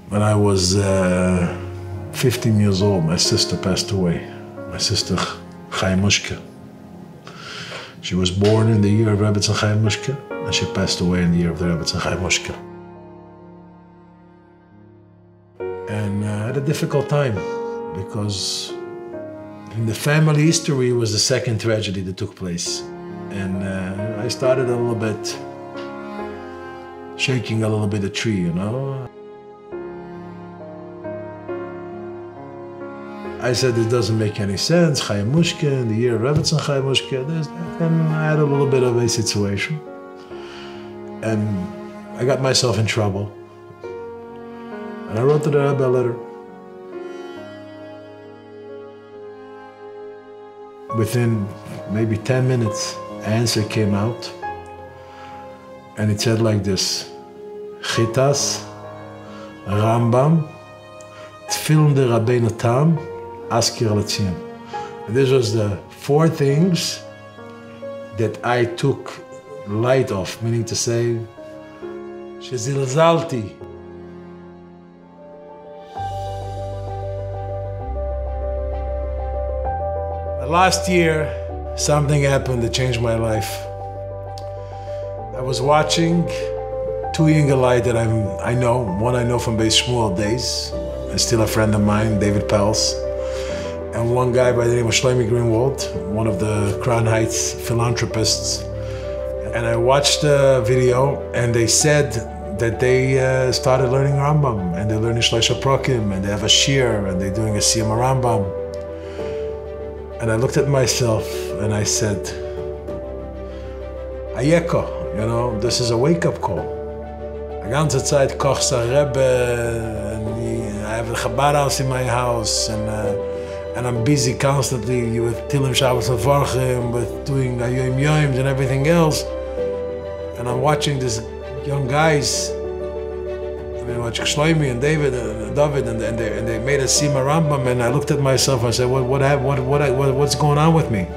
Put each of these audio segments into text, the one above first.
When I was 15 years old, my sister passed away. My sister, Chaim Mushke. She was born in the year of Rebbe Chaim Mushke, and she passed away in the year of the Rebbe Chaim Mushke. And I had a difficult time because in the family history was the second tragedy that took place. And I started a little bit shaking a little bit the tree, you know. I said, it doesn't make any sense. Chaim Mushke, in the year of Rebbe Chaim Mushke, and I had a little bit of a situation. And I got myself in trouble. And I wrote to the Rebbe a letter. Within maybe 10 minutes, an answer came out. And it said like this: Chitas, Rambam, Tfilin de Rabbeinu Tam, Askir Latzion. This was the 4 things that I took light of, meaning to say, Shezilzalti. Last year, something happened that changed my life. I was watching 2 Yingelai that I know. One I know from Beis Shmuel days, and still a friend of mine, David Pels. And one guy by the name of Shamai Chein, one of the Crown Heights philanthropists. And I watched the video, and they said that they started learning Rambam, and they're learning Shloisha Prokim, and they have a shir, and they're doing a Siyum Harambam. And I looked at myself, and I said, Ayeko, you know, this is a wake-up call. The ganze Zeit kochst a Rebbe, and I have a Chabad house in my house, and I'm busy constantly with Tilim Shabbos and Varchim, with doing Yom Yoms and everything else. And I'm watching these young guys, I mean, watching Shlomi and David and they made a Siyum Harambam, and I looked at myself and I said, what's going on with me?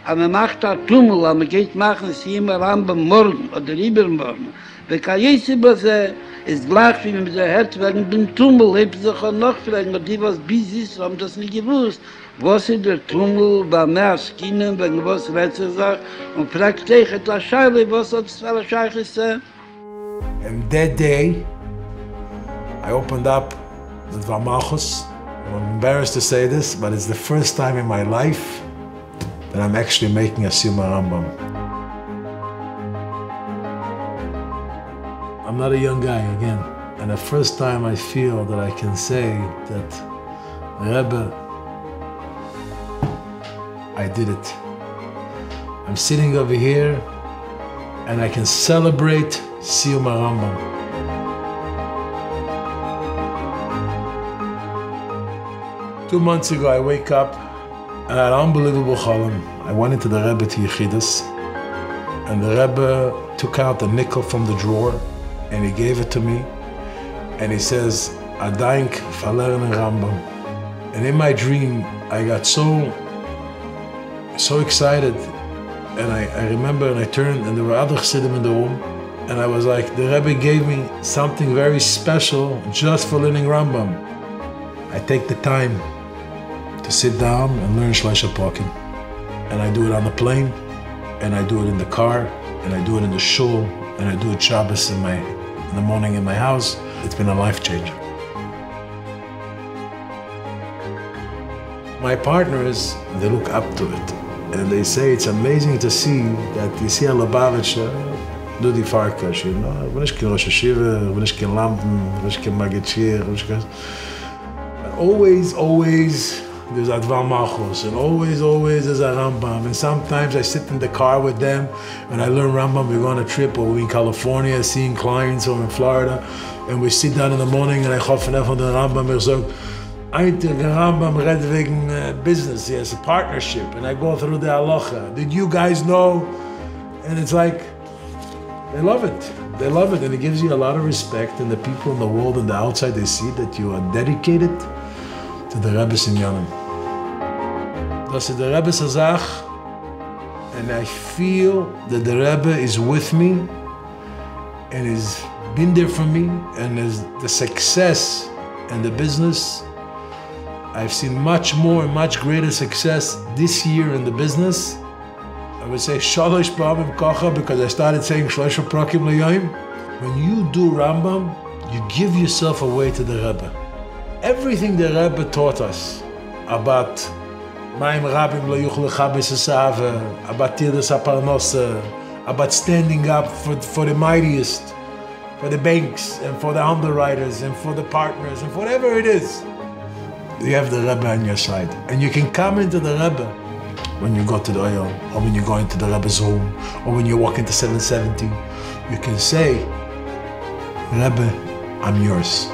Aber man macht da Tummel, aber man geht machen Siyum Harambam morgen oder übermorgen. Weil kann jetzt über sie, ist gleich wie man sie hört, wegen dem Tummel, hebt sich auch noch vielleicht, aber die, was bis ist, haben das nicht gewusst. Was ist der Tummel, bei mehr Skinnen, wegen was letzte Sache, und fragt dich, etwas Scheile, was hat es für eine Scheiche ist? And that day, I opened up the Dvar Malchus. I'm embarrassed to say this, but it's the first time in my life that I'm actually making a Siyum Harambam. I'm not a young guy again, and the first time I feel that I can say that, Rebbe, I did it. I'm sitting over here, and I can celebrate Siyum Harambam. Two months ago, I wake up, and I had an unbelievable chalom. I went into the Rebbe to Yechidus, and the Rebbe took out a nickel from the drawer, and he gave it to me, and he says, Adaink verlernen Rambam. And in my dream, I got so excited, and I remember, and I turned, and there were other chassidim in the room, and I was like, the Rebbe gave me something very special just for learning Rambam. I take the time to sit down and learn Shloisha Prokim. And I do it on the plane, and I do it in the car, and I do it in the shul, and I do it Shabbos in the morning in my house. It's been a life changer. My partners, they look up to it, and they say it's amazing to see that you see a Lubavitch, Duddi Farkash, you know, when ich Rosh Hashiva, when ich Lampen, when ich Magachir, but always there's a Dvar Malchus, and always there's a Rambam. And sometimes I sit in the car with them and I learn Rambam. We go on a trip, or we're in California seeing clients, or in Florida, and we sit down in the morning and I hoffe von der Rambam, sagt, Eintig Rambam red wegen business, yes, a partnership, and I go through the halacha. Did you guys know? And it's like, they love it. They love it, and it gives you a lot of respect, and the people in the world and the outside, they see that you are dedicated to the Rebbe's inyanim. Das ist der Rebbe's Azach, and I feel that the Rebbe is with me and is been there for me, and as the success and the business, I've seen much more and much greater success this year in the business. I would say Shalosh Ba'amim Kocha, because I started saying Shlosha Prakim L'Yoyim. When you do Rambam, you give yourself away to the Rebbe. Everything the Rebbe taught us about Ma'im Rabim Lo Yuchel Chabes Esave, about Tirdas HaParnosa, about standing up for the mightiest, for the banks and for the underwriters and for the partners and for whatever it is. You have the Rebbe on your side. And you can come into the Rebbe when you go to the oil, or when you go into the Rebbe's home, or when you walk into 770. You can say, Rebbe, I'm yours.